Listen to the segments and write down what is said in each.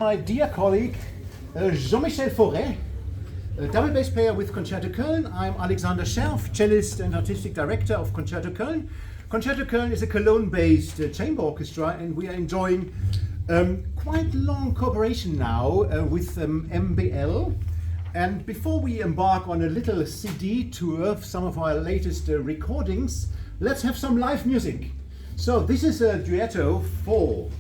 My dear colleague, Jean-Michel Fauré, a double bass player with Concerto Köln. I'm Alexander Scherf, cellist and artistic director of Concerto Köln. Concerto Köln is a Cologne-based chamber orchestra, and we are enjoying quite long cooperation now with MBL. And before we embark on a little CD tour of some of our latest recordings, let's have some live music. So this is a duetto for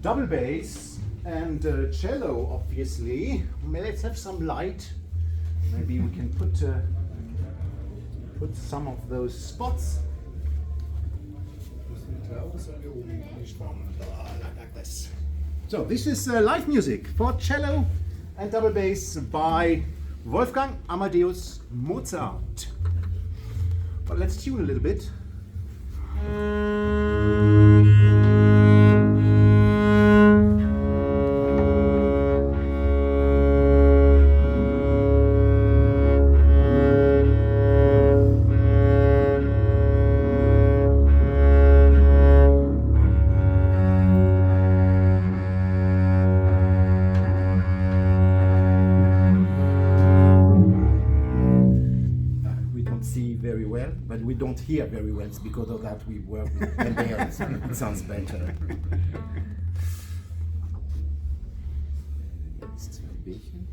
double bass and cello, obviously. Let's have some light. Maybe we can put some of those spots. Like this. So this is live music for cello and double bass by Wolfgang Amadeus Mozart. But let's tune a little bit. Very well, but we don't hear very well. It's because of that we work with MBL, so it sounds better. Jetzt ein bisschen.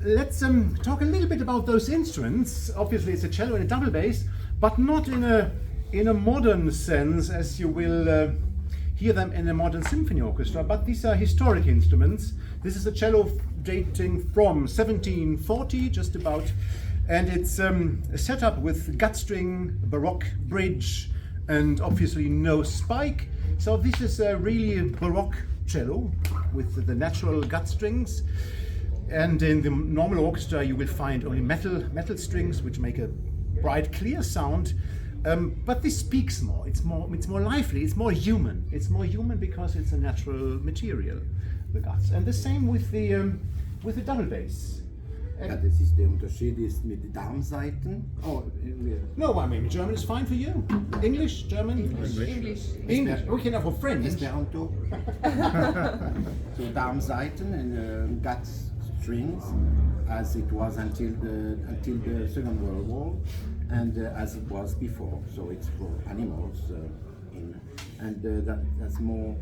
Let's talk a little bit about those instruments. Obviously, it's a cello and a double bass, but not in a modern sense, as you will hear them in a modern symphony orchestra. But these are historic instruments. This is a cello dating from 1740, just about, and it's set up with gut string, Baroque bridge, and obviously no spike. So this is a really Baroque cello with the natural gut strings. And in the normal orchestra, you will find only metal strings, which make a bright, clear sound. But this speaks more. It's more lively. It's more human. It's more human because it's a natural material, the guts. And the same with the double bass. Ja, das ist der Unterschied ist mit den Darmsaiten. Oh, No, I mean German is fine for you. English, German, English. We can have a friend. Esperanto. So Darmsaiten and gut strings, as it was until the Second World War, and as it was before. So it's for animals, that's more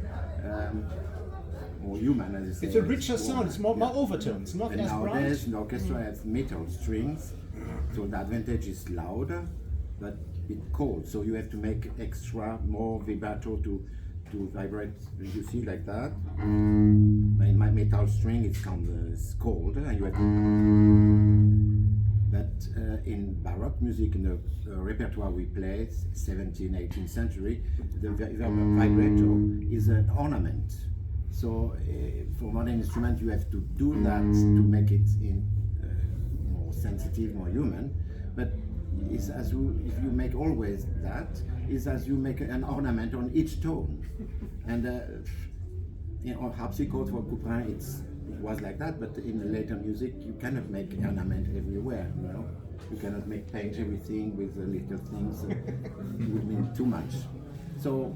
human, as you say. It's a richer sound. It's more overtones, not and as nowadays, bright. the orchestra has metal strings, so the advantage is louder, but it's cold. So you have to make extra more vibrato to vibrate. You see, like that. My metal string is cold, and you have to. But in Baroque music, in the repertoire we play, 17th, 18th century, the vibrato is an ornament. So for modern instrument, you have to do that to make it more sensitive, more human. But it's if you make always that, is as you make an ornament on each tone. And on harpsichord for Couperin, it was like that. But in the later music, you cannot make ornament everywhere. You know, you cannot paint everything with little things. It would mean too much. So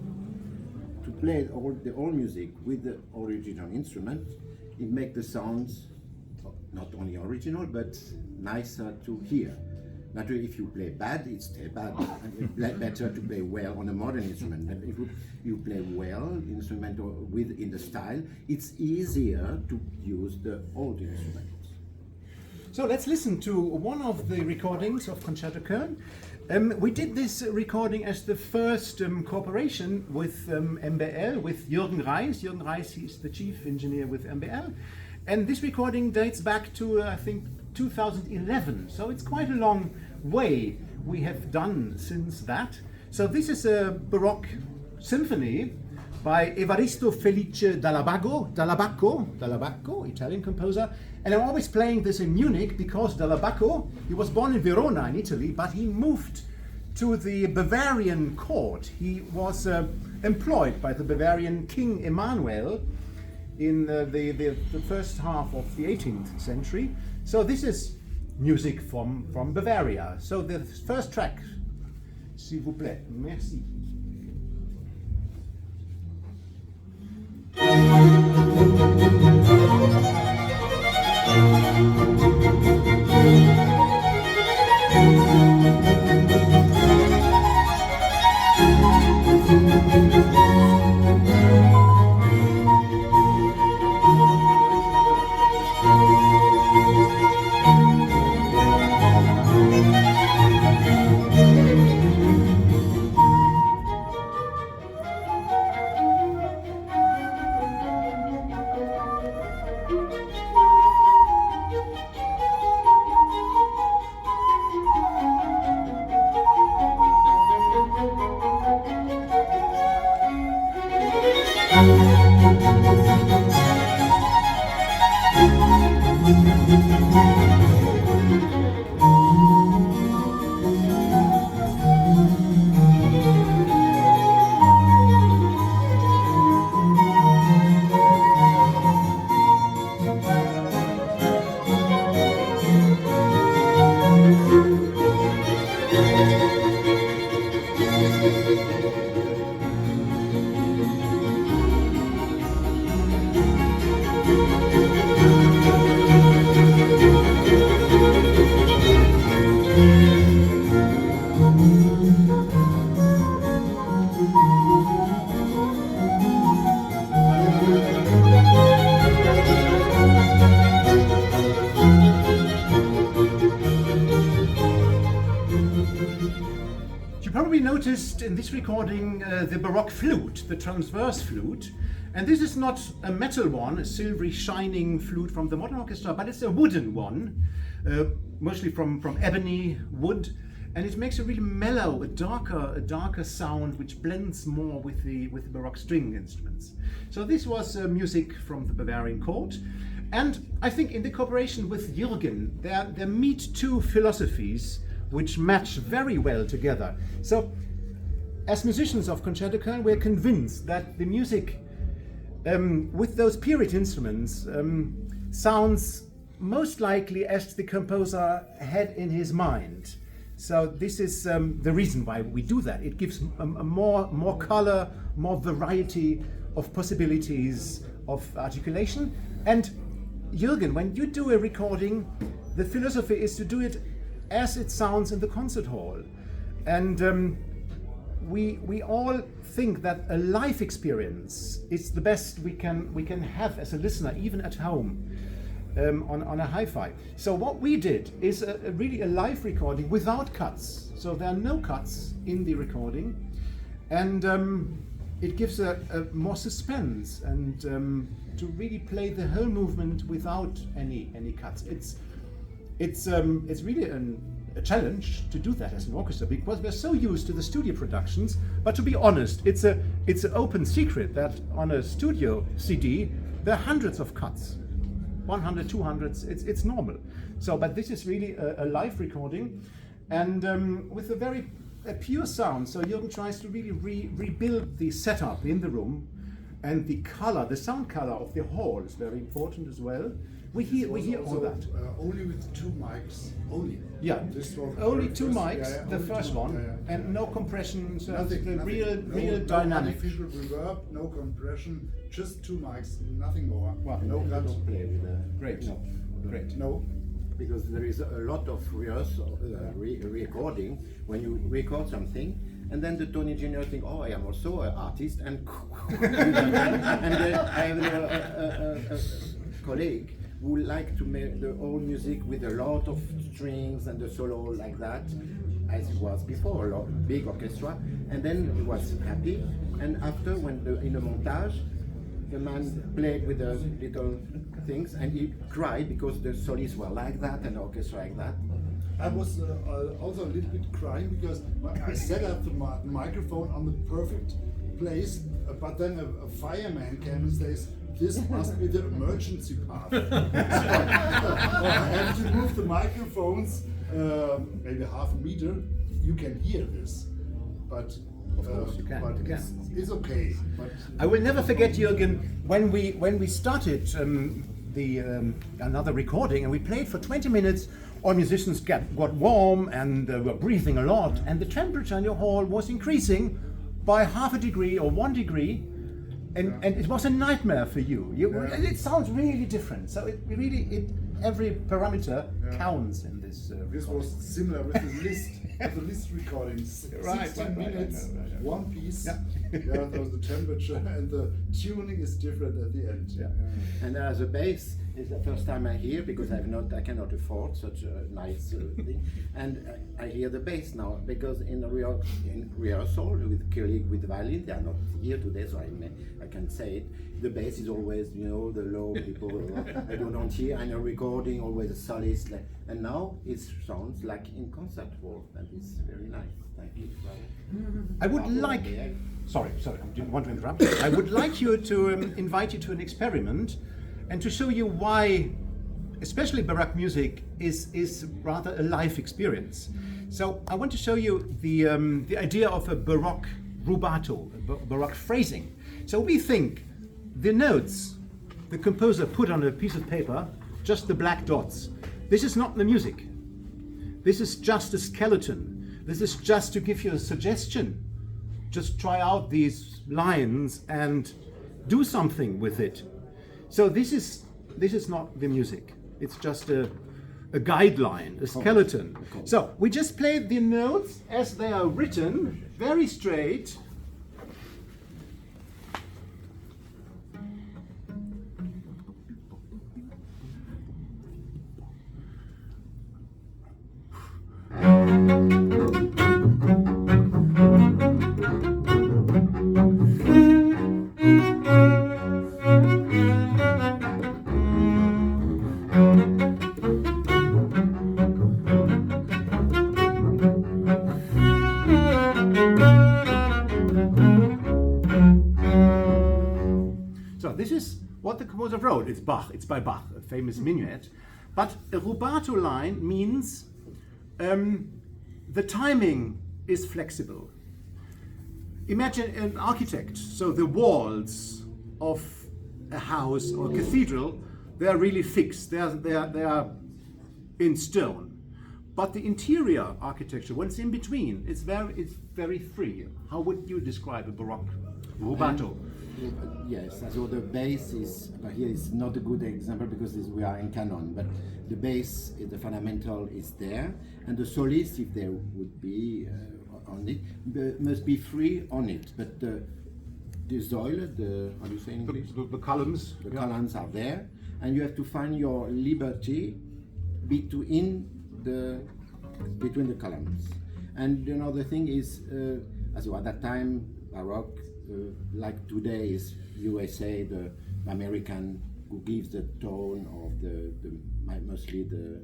to play all music with the original instrument, it makes the sounds not only original but nicer to hear. Naturally, if you play bad, it stays bad. And it's better to play well on a modern instrument. But if you play well instrument in the style, it's easier to use the old instrument. So let's listen to one of the recordings of Concerto Köln. We did this recording as the first cooperation with MBL, with Jürgen Reis. Jürgen Reis, he's the chief engineer with MBL. And this recording dates back to, I think, 2011. So it's quite a long way we have done since that. So this is a Baroque symphony by Evaristo Felice Dall'Abaco, Italian composer. And I'm always playing this in Munich because Dall'Abaco, he was born in Verona in Italy, but he moved to the Bavarian court. He was employed by the Bavarian King Emanuel in the first half of the 18th century. So this is music from Bavaria. So the first track, s'il vous plaît, merci. probably noticed in this recording the Baroque flute, the transverse flute. And this is not a metal one, a silvery shining flute from the modern orchestra, but it's a wooden one, mostly from ebony wood. And it makes a really mellow, a darker sound, which blends more with the Baroque string instruments. So this was music from the Bavarian court. And I think in the cooperation with Jürgen, there meet two philosophies which match very well together. So as musicians of Concerto Köln, we're convinced that the music with those period instruments sounds most likely as the composer had in his mind. So this is the reason why we do that. It gives more color, more variety of possibilities of articulation. And Jürgen, when you do a recording, the philosophy is to do it as it sounds in the concert hall. And we all think that a live experience is the best we can have as a listener, even at home. On a hi-fi. So what we did is really a live recording without cuts. So there are no cuts in the recording, and it gives a more suspense and to really play the whole movement without any cuts. It's really a challenge to do that as an orchestra, because we're so used to the studio productions. But to be honest, it's an open secret that on a studio CD there are hundreds of cuts. 100, 200, it's normal. So, but this is really a live recording, and with a very pure sound. So Jürgen tries to really rebuild the setup in the room, and the color, the sound color of the hall is very important as well. We hear all that. Only with two mics, only. Yeah, only two mics, yeah, the first one, and no compression, so nothing, the nothing. real No dynamic. artificial reverb, no compression, just two mics, nothing more. Wow. No I cut. don't play with Great. No. Great. No. Because there is a lot of rehearsal, recording when you record something, and then the tone engineer think, oh, I am also an artist, and I have a colleague who like to make the whole music with a lot of strings and the solo like that, as it was before, a lot, big orchestra, and then he was happy, and after when in a montage, the man played with the little things, and he cried because the solis were like that and the orchestra like that. I was also a little bit crying because I set up the microphone on the perfect place, but then a fireman came and says, this must be the emergency part. I have to move the microphones maybe half a meter. You can hear this, but Of course you can. But You can. it's okay. But I will never forget, Jürgen, when we started another recording and we played for 20 minutes. All musicians got warm and were breathing a lot, and the temperature in your hall was increasing by half a degree or 1 degree, and it was a nightmare for you. It sounds really different. So every parameter counts in this. this was similar with the list. The list recordings, 16 minutes, one piece. Yeah. Yeah, there was the temperature and the tuning is different at the end. Yeah. And the bass is the first time I hear, because I cannot afford such a nice thing. And I hear the bass now, because in rehearsal with colleague with violin, they are not here today, so I can say it. The bass is always, the low people I don't hear, and a recording always a solist, and now it sounds like in concert hall, and it's very nice. Thank you. I would like. Sorry, I didn't want to interrupt. I would like you to invite you to an experiment, and to show you why, especially Baroque music, is rather a live experience. So I want to show you the idea of a Baroque rubato, a Baroque phrasing. So we think the notes the composer put on a piece of paper, just the black dots. This is not the music. This is just a skeleton. This is just to give you a suggestion. Just try out these lines and do something with it. So this is not the music. It's just a guideline, a skeleton. So we just play the notes as they are written, very straight. what the composer wrote. It's Bach, it's by Bach, a famous minuet. But a rubato line means the timing is flexible. Imagine an architect, so the walls of a house or a cathedral, they are really fixed, they are in stone. But the interior architecture, when it's in between, it's very free. How would you describe a Baroque rubato? Yes, so the bass is, but here is not a good example because we are in canon, but the bass, the fundamental is there, and the solist, if there would be on it, must be free on it, but the Säule, how do you say in English? The columns. The columns are there, and you have to find your liberty between the columns. And you know the thing is, as well, at that time, Baroque, like today is USA, the American who gives the tone of the mostly the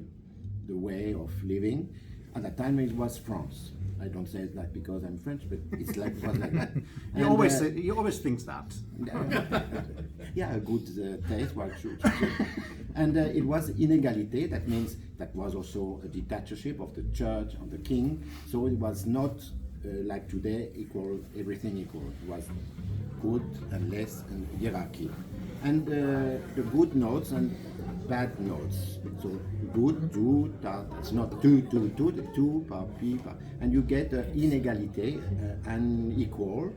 way of living. At that time it was France. I don't say it like because I'm French, but it's like it was like that. You always think that. Yeah, a good taste, well, true. And it was inégalité. That means that was also a dictatorship of the church, of the king. So it was not like today, equal, everything equal. It was good and less and hierarchy. And the good notes and bad notes. So good, do, ta, it's not tu, the tu, pa, pi, pa. And you get inégalité and equal.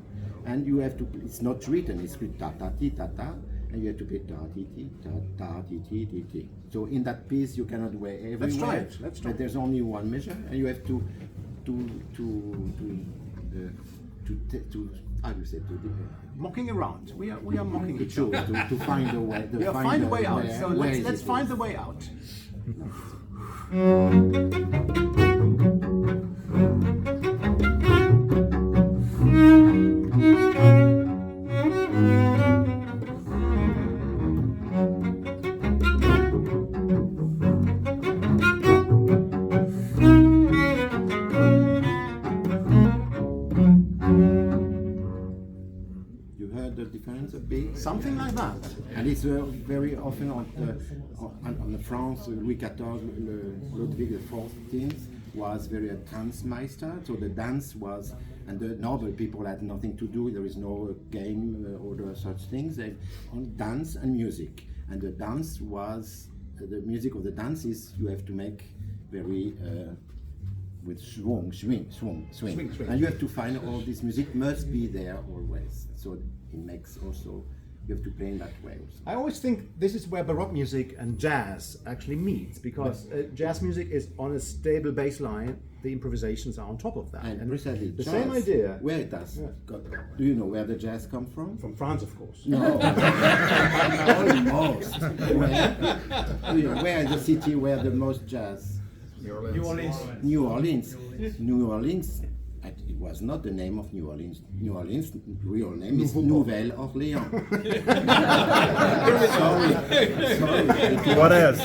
And you have to, it's not written, it's written ta, ta, ti, ta, ta. And you have to play ta, ti, ti, ta, ta, ti, ti, ti, ti. So in that piece you cannot wear everywhere. Let's try it. Let's try. But there's only one measure, and you have to how do you say mocking around. We are mocking each to other. to find a way. Find a way out. So let's find the way out. Something like that. And it's very often on the France, Louis XIV, Ludwig XIV was very a dance meister, so the dance was, and the noble people had nothing to do, there is no game or such things, they only dance and music. And the dance was, the music of the dance is, you have to make very, with swing. And you have to find all this music must be there always. So it makes also, you have to play in that way also. I always think this is where Baroque music and jazz actually meets, because jazz music is on a stable bass line, the improvisations are on top of that. And precisely, the jazz, same idea. Where it does. Yeah. Do you know where the jazz comes from? From France, of course. No, almost. Where is the city where the most jazz? New Orleans. New Orleans. New Orleans. It was not the name of New Orleans. New Orleans' real name is Nouvelle Orléans. Sorry. What else?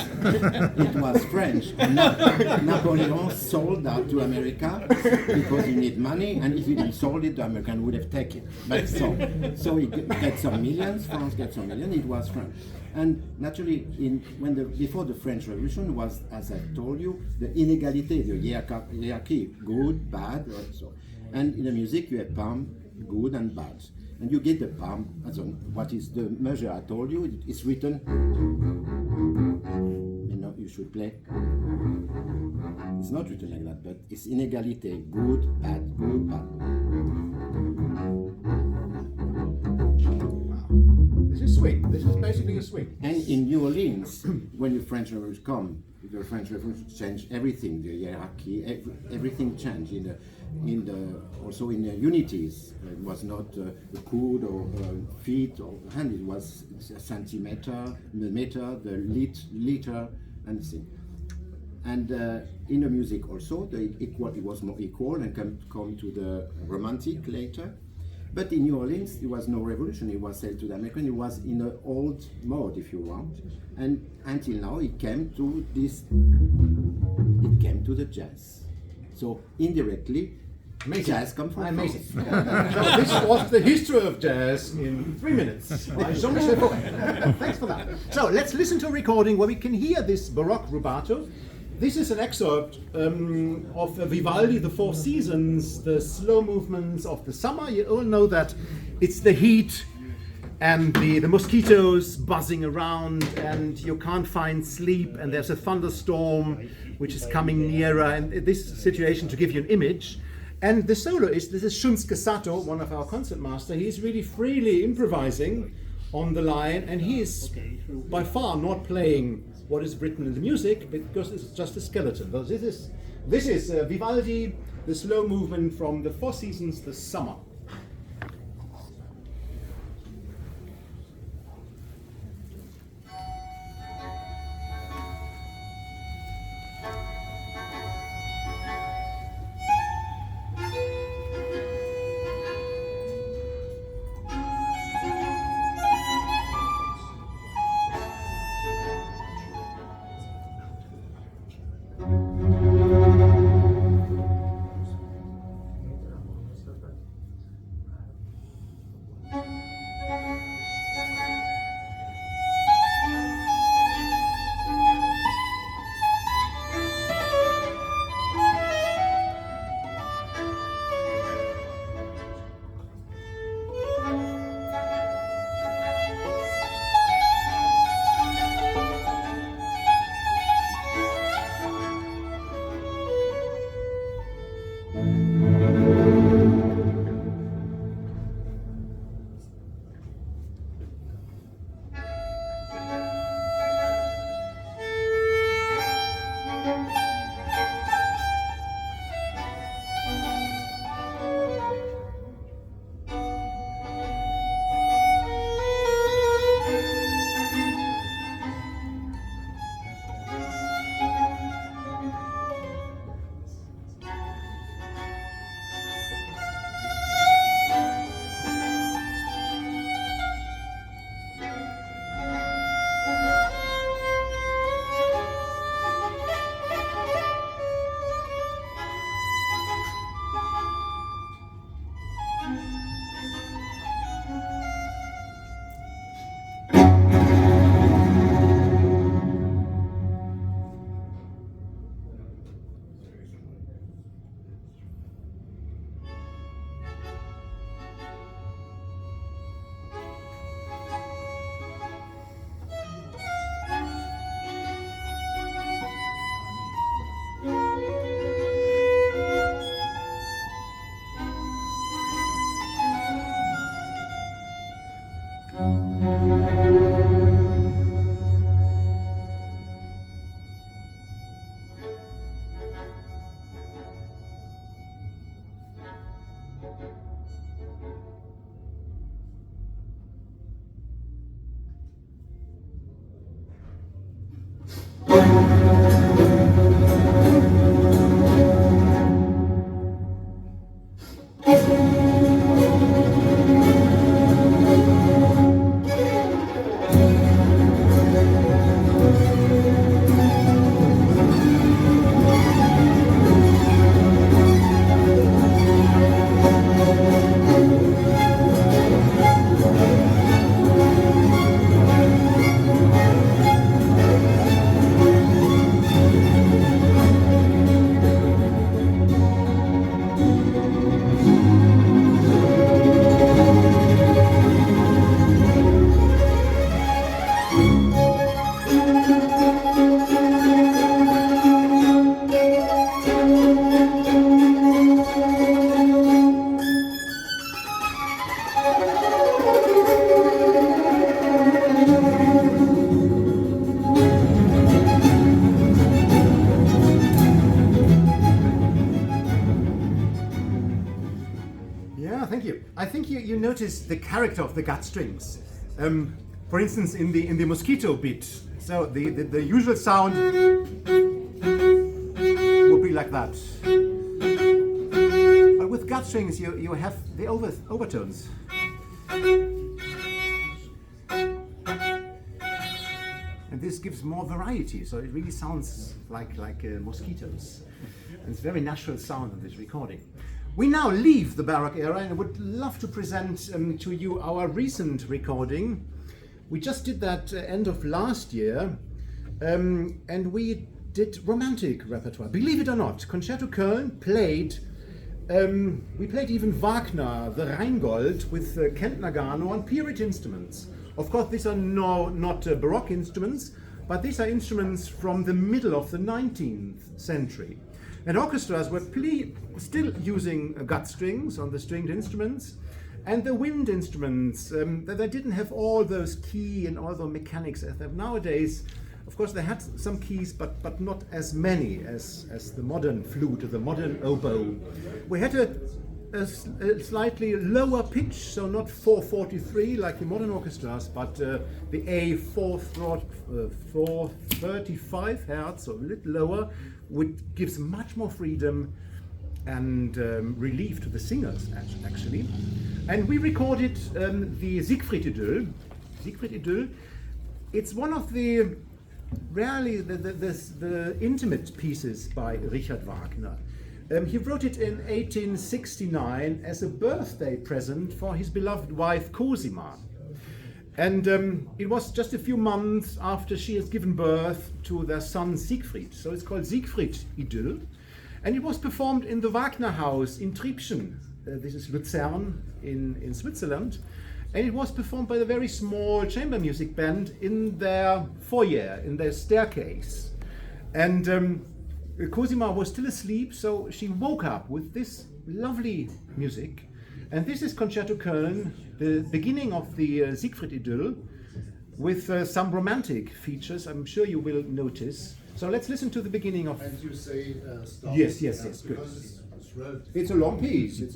It was French. Napoleon sold that to America because he needed money, and if he didn't sold it, the American would have taken it. But so he got some millions. France got some millions. It was French. And naturally, before the French Revolution was, as I told you, the inégalité, the hierarchy, good, bad, so. And in the music, you have palm, good and bad. And you get the palm, so what is the measure I told you? It's written, you should play. It's not written like that, but it's inégalité, good, bad, good, bad. This is swing. This is basically a swing. And in New Orleans, when the French Revolution come, the French Revolution changed everything. The hierarchy, everything changed. Also in the unities, it was not the coude or feet or hand. It was a centimeter, the meter, the liter, and thing. And in the music also, it was more equal and come to the romantic later. But in New Orleans, there was no revolution. It was sold to the American. It was in an old mode, if you want. And until now, it came to this. It came to the jazz. So indirectly, Amazing. Jazz comes from Amazing. France. So this was the history of jazz in 3 minutes by Jean-Michel Fauré. Thanks for that. So let's listen to a recording where we can hear this Baroque rubato. This is an excerpt of Vivaldi, the Four Seasons, the slow movements of the summer. You all know that it's the heat and the mosquitoes buzzing around, and you can't find sleep, and there's a thunderstorm which is coming nearer, and this situation to give you an image. And the soloist, this is Shunsuke Sato, one of our concertmaster, he's really freely improvising on the line, and he is by far not playing what is written in the music, because it's just a skeleton. So this is Vivaldi, the slow movement from the Four Seasons, the summer. You notice the character of the gut strings. For instance, in the mosquito bit, so the usual sound would be like that. But with gut strings, you have the overtones. And this gives more variety, so it really sounds like mosquitoes. And it's a very natural sound in this recording. We now leave the Baroque era and I would love to present to you our recent recording. We just did that end of last year, and we did romantic repertoire. Believe it or not, Concerto Köln played, we played even Wagner, the Rheingold, with Kentnergano on period instruments. Of course, these are not Baroque instruments, but these are instruments from the middle of the 19th century. And orchestras were still using gut strings on the stringed instruments, and the wind instruments, they didn't have all those key and all the mechanics as they have nowadays. Of course, they had some keys, but not as many as the modern flute or the modern oboe. We had a slightly lower pitch, so not 443 like the modern orchestras, but the A435 hertz, so a little lower, which gives much more freedom and relief to the singers, actually. And we recorded the Siegfried Idyll. Siegfried Idyll. It's one of the rarely the intimate pieces by Richard Wagner. He wrote it in 1869 as a birthday present for his beloved wife Cosima. And it was just a few months after she has given birth to their son Siegfried. So it's called Siegfried Idyll. And it was performed in the Wagner House in Triebschen. This is Luzern in Switzerland. And it was performed by the very small chamber music band in their foyer, in their staircase. And Cosima was still asleep, so she woke up with this lovely music. And this is Concerto Köln, the beginning of the Siegfried Idyll, with some romantic features I'm sure you will notice. So let's listen to the beginning of... And you say stop. Yes, good. Because it's relative. It's a long piece, yes.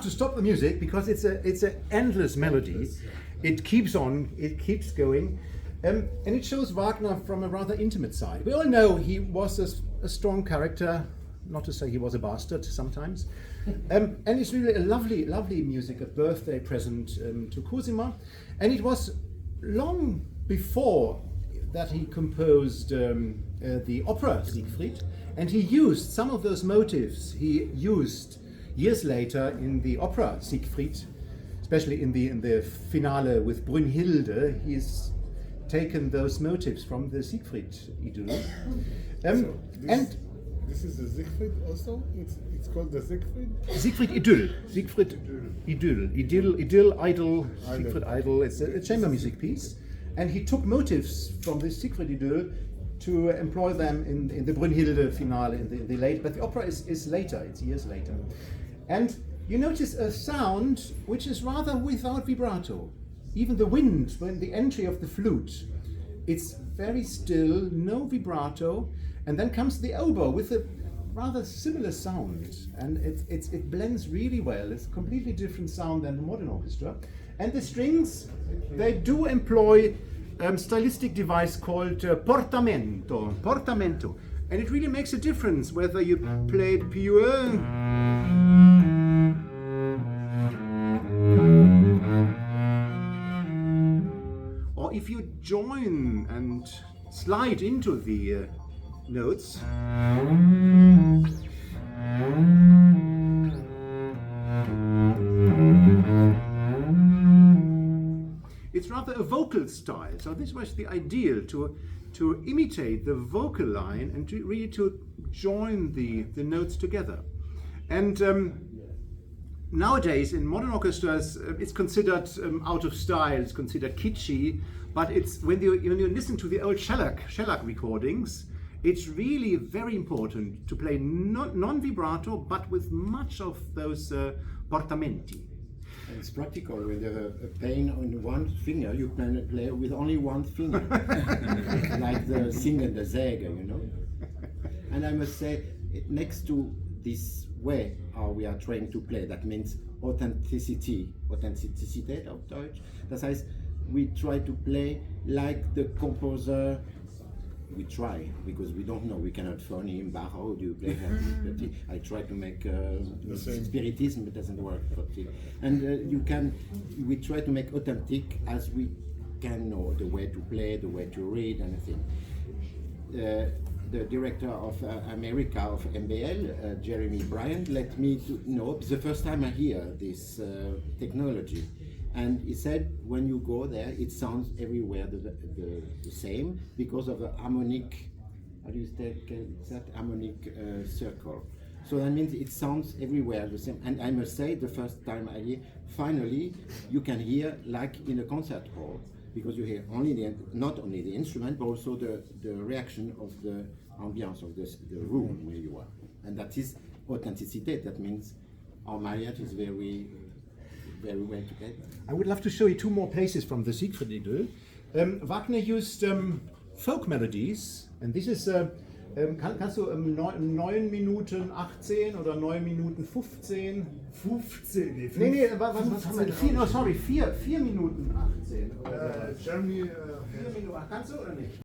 To stop the music because it's an endless melody. It keeps on, it keeps going, and it shows Wagner from a rather intimate side. We all know he was a strong character, not to say he was a bastard sometimes, and it's really a lovely music, a birthday present to Cosima. And it was long before that he composed the opera Siegfried, and he used some of those motifs he used years later in the opera Siegfried, especially in the finale with Brünnhilde. He's taken those motifs from the Siegfried idyll. This is the Siegfried also? It's called the Siegfried? Siegfried idyll. Siegfried idyll. Idol. Siegfried idyll. It's a chamber music piece. And he took motifs from this Siegfried idyll to employ them in the Brünnhilde finale in the late, but the opera is later, it's years later. And you notice a sound which is rather without vibrato. Even the wind, when the entry of the flute, it's very still, no vibrato, and then comes the oboe with a rather similar sound, and it blends really well. It's a completely different sound than the modern orchestra. And the strings, they do employ a stylistic device called portamento, and it really makes a difference whether you play it pure or if you join and slide into the notes. It's rather a vocal style, so this was the ideal to imitate the vocal line and to really to join the notes together. And nowadays in modern orchestras it's considered out of style, it's considered kitschy, but it's when you listen to the old shellac recordings, it's really very important to play non-vibrato but with much of those portamenti. It's practical. When you have a pain on one finger, you can play with only one finger, like the Sing and the Säge, you know. And I must say, next to this way how we are trying to play, that means Authentizität auf Deutsch. Das heißt, we try to play like the composer. We try, because we don't know, we cannot phone him, Bach, how do you play that? I try to make spiritism, it doesn't work. And we try to make authentic as we can know the way to play, the way to read, anything. The director of America of MBL, Jeremy Bryant, let me know, the first time I hear this technology. And he said, when you go there, it sounds everywhere the same because of the harmonic, how do you say that? Harmonic circle. So that means it sounds everywhere the same. And I must say, the first time I hear, finally, you can hear like in a concert hall, because you hear not only the instrument, but also the reaction of the ambiance of the room where you are. And that is authenticity. That means our mariage is very well together. I would love to show you two more places from the Siegfried idyll. Wagner used folk melodies, and this is, kannst du 9 Minuten 18 oder 9 Minuten 15? 15, Nee, was haben wir? 4 Minuten 18. Jeremy, 4 Minuten, kannst du oder nicht?